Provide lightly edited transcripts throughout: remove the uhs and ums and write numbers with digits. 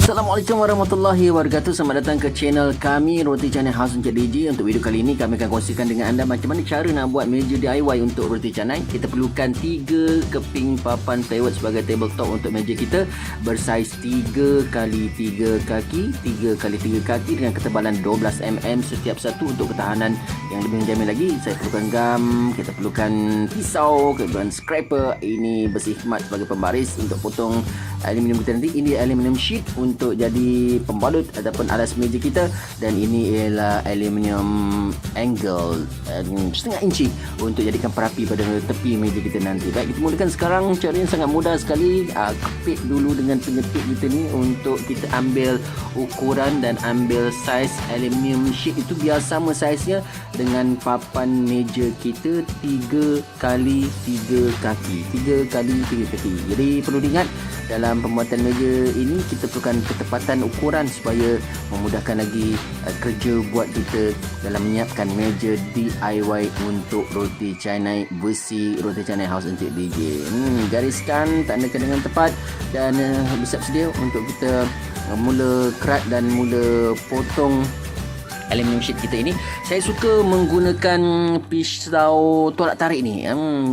Assalamualaikum warahmatullahi wabarakatuh. Selamat datang ke channel kami, Roti Canai House Encik DJ. Untuk video kali ini kami akan kongsikan dengan anda macam mana cara nak buat meja DIY untuk roti canai. Kita perlukan 3 keping papan plywood sebagai tabletop untuk meja kita bersaiz 3x3 kaki, 3x3 kaki dengan ketebalan 12mm setiap satu untuk ketahanan yang lebih menjamin lagi. Saya perlukan gam, kita perlukan pisau, kemudian scraper. Ini besi khidmat sebagai pembaris untuk potong aluminium kita nanti. Ini aluminium sheet untuk jadi pembalut ataupun alas meja kita, dan ini ialah aluminium angle setengah inci untuk jadikan perapi pada tepi meja kita nanti. Baik, kita mulakan sekarang. Caranya sangat mudah sekali. Kepit dulu dengan penyepit kita ni untuk kita ambil ukuran dan ambil saiz aluminium sheet itu biar sama saiznya dengan papan meja kita 3x3 kaki, 3x3 kaki. Jadi perlu diingat, dalam pembuatan meja ini kita perlukan ketepatan ukuran supaya memudahkan lagi kerja buat kita dalam menyiapkan meja DIY untuk roti canai besi Roti Canai House Encik DJ. Gariskan, tandakan dengan tepat dan bersiap sedia untuk kita mula kerat dan mula potong aluminium sheet kita ini. Saya suka menggunakan pisau tolak tarik ni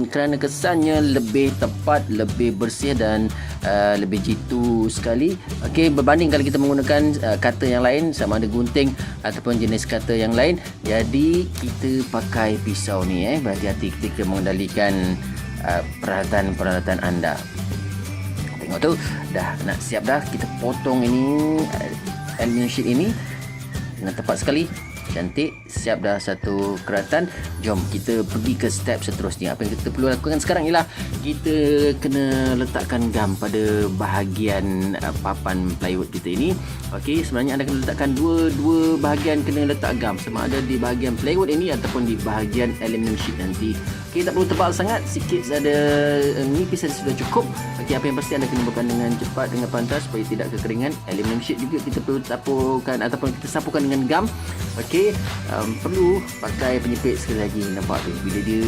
kerana kesannya lebih tepat, lebih bersih dan lebih jitu sekali. Okey, berbanding kalau kita menggunakan cutter yang lain, sama ada gunting ataupun jenis cutter yang lain. Jadi kita pakai pisau ni berhati-hati ketika mengendalikan peralatan-peralatan anda. Tengok tu, dah nak siap dah. Kita potong ini aluminium sheet ini dengan tepat sekali, cantik, siap dah satu keratan. Jom kita pergi ke step seterusnya. Apa yang kita perlu lakukan sekarang ialah kita kena letakkan gam pada bahagian papan plywood kita ini. Okey, sebenarnya anda kena letakkan dua bahagian, kena letak gam, sama ada di bahagian plywood ini ataupun di bahagian aluminium sheet nanti. Okey, tak perlu tebal sangat, sikit ada nipis saja sudah cukup. Okey, apa yang pasti anda kena buatkan dengan cepat, dengan pantas supaya tidak kekeringan. Aluminium sheet juga kita perlu tapukan ataupun kita sapukan dengan gam. Okey, perlu pakai penyepit sekali lagi. Nampak tu, bila dia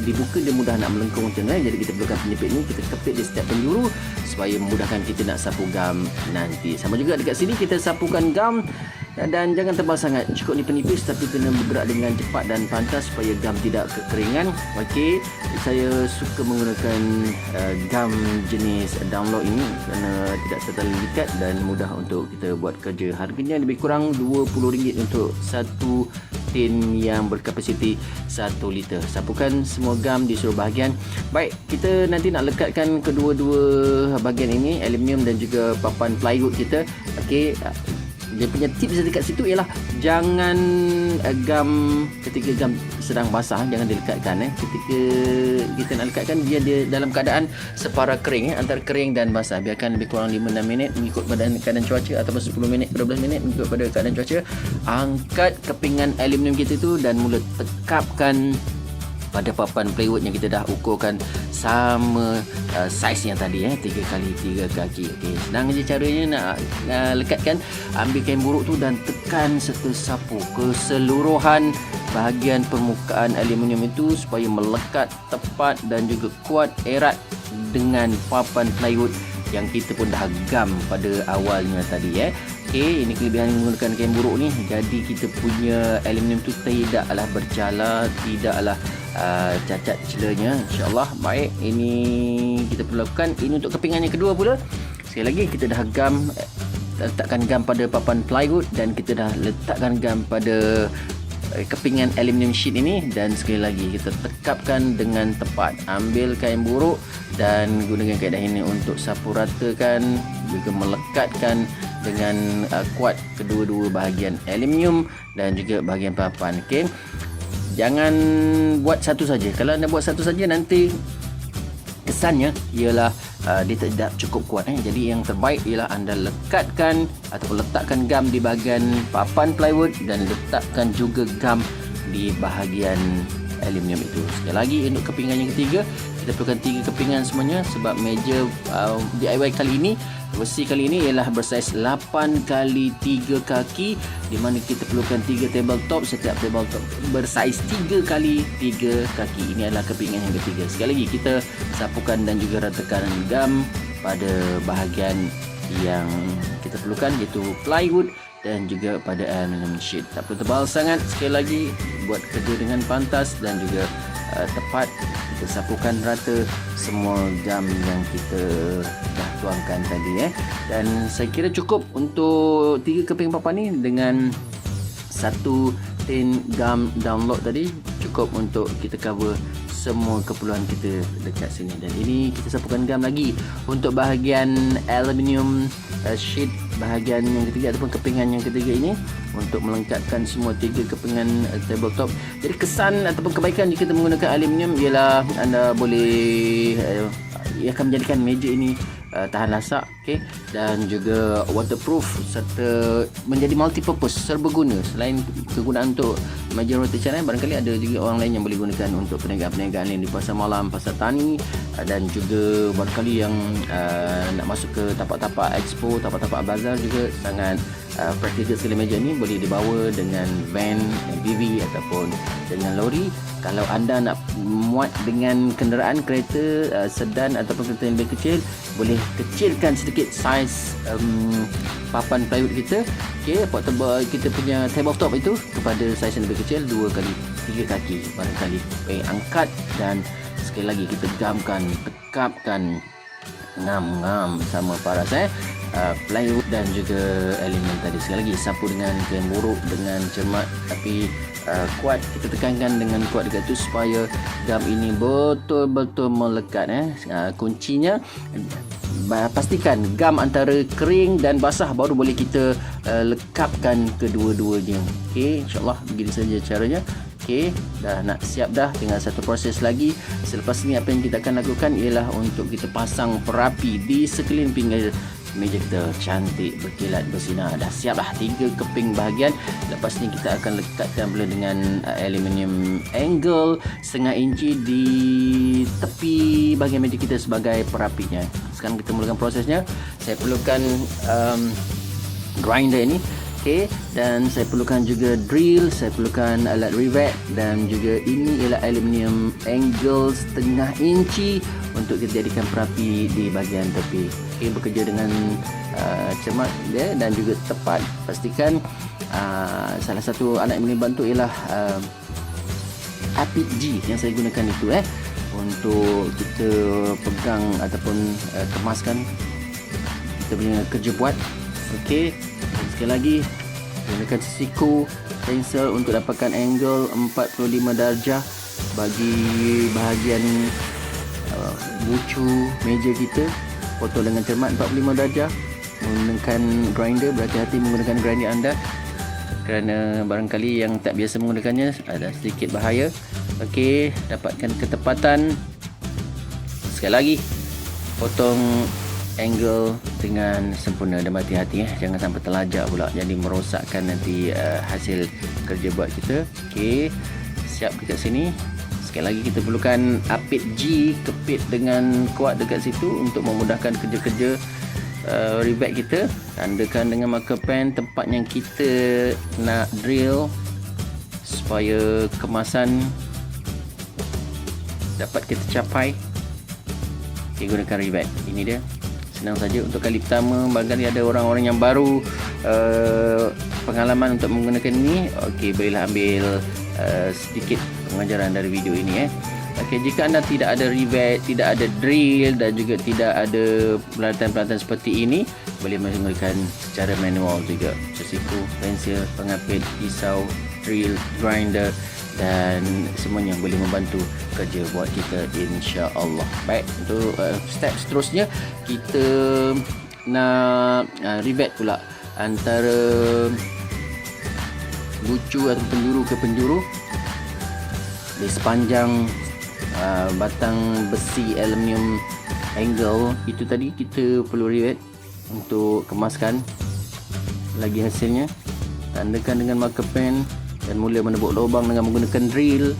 dibuka dia mudah nak melengkung macam ni. Jadi kita perlukan penyepit ni, kita kepit di setiap penjuru supaya memudahkan kita nak sapu gam nanti. Sama juga dekat sini kita sapukan gam, dan jangan tebal sangat, cukup ni penipis tapi kena bergerak dengan cepat dan pantas supaya gam tidak kekeringan. Okey, saya suka menggunakan gam jenis download ini kerana tidak terlalu likat dan mudah untuk kita buat kerja. Harganya lebih kurang RM20 untuk satu tin yang berkapasiti 1 liter. Sapukan semua gam di seluruh bahagian. Baik, kita nanti nak lekatkan kedua-dua bahagian ini, aluminium dan juga papan plywood kita. Okey, dia punya tips dekat situ ialah jangan gam, ketika gam sedang basah jangan dilekatkan. Ketika kita nak lekatkan dia dalam keadaan separa kering, antara kering dan basah. Biarkan lebih kurang 5-6 minit mengikut pada keadaan cuaca, ataupun 10 minit ke 12 minit mengikut pada keadaan cuaca. Angkat kepingan aluminium kita tu dan mula tekapkan pada papan plywood yang kita dah ukurkan sama saiz yang tadi, 3x3 kaki. Okey, senang je caranya nak lekatkan. Ambil kain buruk tu dan tekan serta sapu keseluruhan bahagian permukaan aluminium itu supaya melekat tepat dan juga kuat erat dengan papan plywood yang kita pun dah gam pada awalnya tadi. Okey, ini kelebihan menggunakan kain buruk ni. Jadi kita punya aluminium tu tidaklah bercala, tidaklah cacat celanya, insyaAllah. Baik, ini kita perlu lakukan. Ini untuk kepingan yang kedua pula. Sekali lagi kita dah gam, letakkan gam pada papan plywood dan kita dah letakkan gam pada kepingan aluminium sheet ini, dan sekali lagi kita tekapkan dengan tepat. Ambil kain buruk dan gunakan kaedah ini untuk sapu ratakan, juga melekatkan dengan kuat kedua-dua bahagian aluminium dan juga bahagian papan. Okey, jangan buat satu saja. Kalau anda buat satu saja nanti kesannya ialah dia tidak cukup kuat. Jadi yang terbaik ialah anda lekatkan ataupun letakkan gam di bahagian papan plywood dan letakkan juga gam di bahagian aluminium itu. Sekali lagi, untuk kepingan yang ketiga kita perlukan 3 kepingan semuanya, sebab meja DIY kali ini, besi kali ini ialah bersaiz 8x3 kaki, di mana kita perlukan 3 tabletop. Setiap tabletop bersaiz 3x3 kaki. Ini adalah kepingan yang ketiga. Sekali lagi kita sapukan dan juga ratakan gam pada bahagian yang kita perlukan, iaitu plywood dan juga pada aluminium sheet. Tak perlu tebal sangat. Sekali lagi, buat kerja dengan pantas dan juga tepat. Kita sapukan rata semua gam yang kita dah tuangkan tadi. Dan saya kira cukup untuk 3 keping papan ni dengan satu tin gam download tadi, cukup untuk kita cover semua keperluan kita dekat sini. Dan ini kita sapukan gam lagi untuk bahagian aluminium sheet bahagian yang ketiga ataupun kepingan yang ketiga ini, untuk melengkapkan semua 3 kepingan tabletop. Jadi kesan ataupun kebaikan jika kita menggunakan aluminium ialah anda boleh ia akan menjadikan meja ini tahan lasak, okey, dan juga waterproof serta menjadi multi purpose, serbaguna. Selain kegunaan untuk meja roti canai, barangkali ada juga orang lain yang boleh gunakan untuk perniagaan-perniagaan lain di pasar malam, pasar tani, dan juga barangkali yang nak masuk ke tapak-tapak expo, tapak-tapak bazar juga sangat praktikal sekali. Meja ni boleh dibawa dengan van, MPV ataupun dengan lori. Kalau anda nak muat dengan kenderaan kereta sedan ataupun kereta yang lebih kecil, boleh kecilkan sedikit saiz papan plywood kita, okey, portable kita punya tabletop itu kepada saiz yang lebih kecil, 2 kali 3 kaki barangkali. Angkat dan sekali lagi kita gamkan, tekapkan, ngam-ngam sama paras plywood dan juga elemen tadi. Sekali lagi, sapu dengan kain buruk dengan cermat tapi kuat. Kita tekankan dengan kuat dekat tu supaya gam ini betul-betul melekat. Kuncinya pastikan gam antara kering dan basah, baru boleh kita lekapkan kedua-duanya. Okey, insyaAllah begini saja caranya. Okey, dah nak siap dah. Tinggal satu proses lagi. Selepas ni apa yang kita akan lakukan ialah untuk kita pasang perapi di sekeliling pinggir meja kita, cantik, berkilat, bersinar. Dah siap dah 3 keping bahagian. Lepas ni kita akan lekatkan pula dengan aluminium angle 1/2 inci di tepi bahagian meja kita sebagai perapinya. Sekarang kita mulakan prosesnya. Saya perlukan grinder ini, okey, dan saya perlukan juga drill, saya perlukan alat rivet, dan juga ini ialah aluminium angle 1/2 inci untuk kita jadikan perapi di bahagian tepi. Okey, bekerja dengan cermat dan juga tepat. Pastikan salah satu alat yang boleh bantu ialah Apit G yang saya gunakan itu untuk kita pegang ataupun kemaskan kita punya kerja buat. Okey, sekali lagi gunakan siku pensel untuk dapatkan angle 45 darjah bagi bahagian bucu meja kita. Potong dengan cermat 45 darjah. Menggunakan grinder, berhati-hati menggunakan grinder anda kerana barangkali yang tak biasa menggunakannya ada sedikit bahaya. Okey, dapatkan ketepatan. Sekali lagi, potong angle dengan sempurna dan berhati-hati jangan sampai terlajak pula, jadi merosakkan nanti hasil kerja buat kita. Okey, siap dekat sini. Sekali lagi kita perlukan Apit G, kepit dengan kuat dekat situ untuk memudahkan kerja-kerja rivet kita. Tandakan dengan marker pen tempat yang kita nak drill supaya kemasan dapat kita capai. Okey, gunakan rivet. Ini dia. Senang saja. Untuk kali pertama, barangkali ada orang-orang yang baru pengalaman untuk menggunakan ini. Okey, bolehlah ambil sedikit pengajaran dari video ini. Okey, jika anda tidak ada rivet, tidak ada drill dan juga tidak ada peralatan-peralatan seperti ini, boleh menggunakan secara manual juga. Siku, pensel, pengapit, pisau, drill, grinder dan semuanya boleh membantu kerja buat kita, insya-Allah. Baik, untuk step seterusnya kita nak rivet pula antara bucu atau penjuru ke penjuru di sepanjang batang besi aluminium angle itu tadi. Kita perlu rivet untuk kemaskan lagi hasilnya. Tandakan dengan marker pen dan mula menebuk lubang dengan menggunakan drill.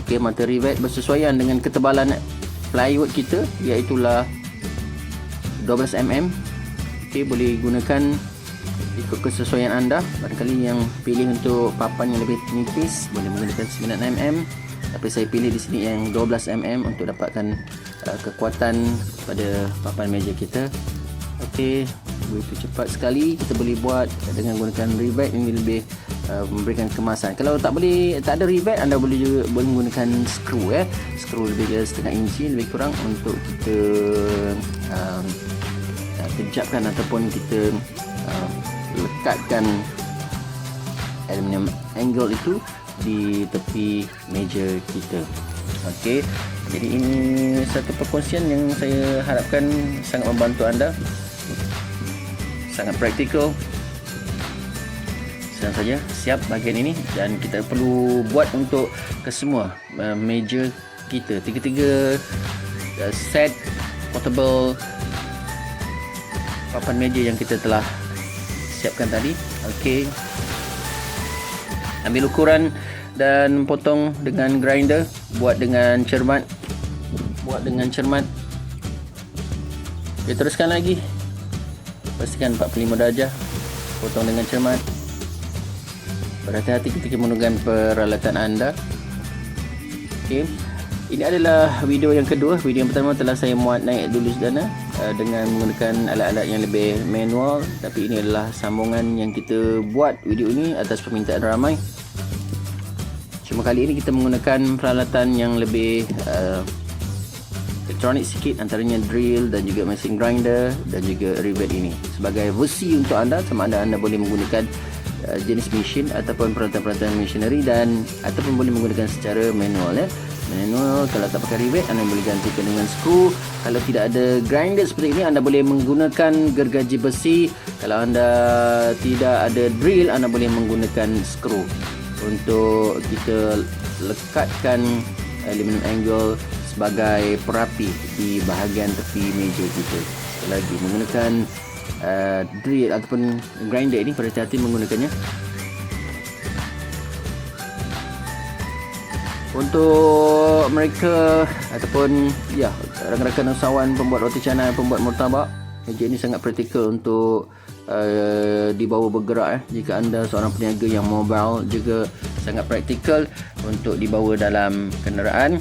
Okey, mata rivet bersesuaian dengan ketebalan plywood kita, iaitulah 12 mm. Okey, boleh gunakan ikut kesesuaian anda. Barangkali yang pilih untuk papan yang lebih nipis boleh menggunakan 9 mm, tapi saya pilih di sini yang 12 mm untuk dapatkan kekuatan pada papan meja kita. Okey, begitu cepat sekali kita boleh buat dengan menggunakan rivet. Ini lebih memberikan kemasan. Kalau tak ada rivet, anda boleh juga menggunakan skru skru lebih setengah inci lebih kurang untuk kita kejapkan ataupun kita lekatkan aluminium angle itu di tepi meja kita. Okey, jadi ini satu perkongsian yang saya harapkan sangat membantu anda, sangat praktikal. Senang saja siap bahagian ini dan kita perlu buat untuk kesemua meja kita, tiga-tiga set portable papan meja yang kita telah siapkan tadi. Okey, ambil ukuran dan potong dengan grinder, buat dengan cermat. Okey, teruskan lagi, pastikan 45 darjah, potong dengan cermat. Berhati-hati ketika menggunakan peralatan anda. Okey, ini adalah video yang kedua. Video yang pertama telah saya muat naik dulu sedana dengan menggunakan alat-alat yang lebih manual, tapi ini adalah sambungan yang kita buat video ini atas permintaan ramai. Cuma kali ini kita menggunakan peralatan yang lebih elektronik sikit, antaranya drill dan juga mesin grinder dan juga rivet ini sebagai versi untuk anda, sama ada anda boleh menggunakan jenis mesin ataupun peralatan-peralatan machinery dan ataupun boleh menggunakan secara manual manual. Kalau tak pakai rivet, anda boleh gantikan dengan skru. Kalau tidak ada grinder seperti ini, anda boleh menggunakan gergaji besi. Kalau anda tidak ada drill, anda boleh menggunakan skru untuk kita lekatkan aluminium angle sebagai perapi di bahagian tepi meja kita. Sekali lagi, menggunakan drill ataupun grinder ini, berhati-hati menggunakannya. Untuk mereka ataupun rakan-rakan usahawan pembuat roti canai, pembuat murtabak, meja ini sangat praktikal untuk dibawa bergerak. Jika anda seorang peniaga yang mobile, juga sangat praktikal untuk dibawa dalam kenderaan.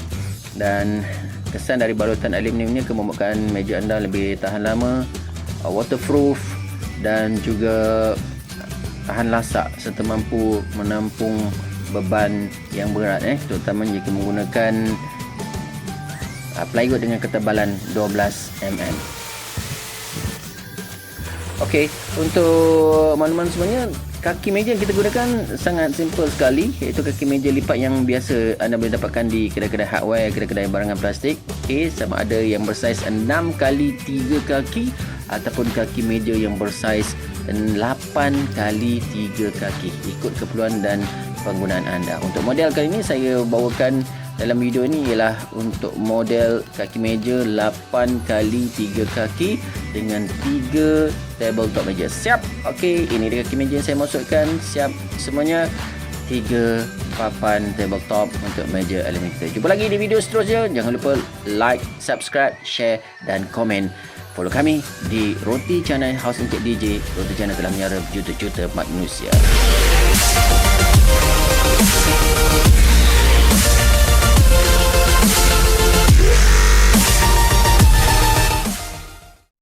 Dan kesan dari balutan aluminium ini akan membuatkan meja anda lebih tahan lama, waterproof dan juga tahan lasak serta mampu menampung beban yang berat, terutama jika menggunakan plywood dengan ketebalan 12 mm. Okey, untuk makluman semuanya, kaki meja yang kita gunakan sangat simple sekali, iaitu kaki meja lipat yang biasa anda boleh dapatkan di kedai-kedai hardware, kedai-kedai barangan plastik. Okey, sama ada yang bersaiz 6 kali 3 kaki ataupun kaki meja yang bersaiz 8 kali 3 kaki, ikut keperluan dan penggunaan anda. Untuk model kali ini saya bawakan dalam video ini ialah untuk model kaki meja 8 kali 3 kaki dengan 3 tabletop meja. Siap. Okey, ini dia kaki meja yang saya masukkan. Siap semuanya. 3 papan tabletop untuk meja aluminium kita. Jumpa lagi di video seterusnya. Jangan lupa like, subscribe, share dan komen. Follow kami di Roti Canai House Encik DJ. Roti Canai telah menyara juta-juta manusia.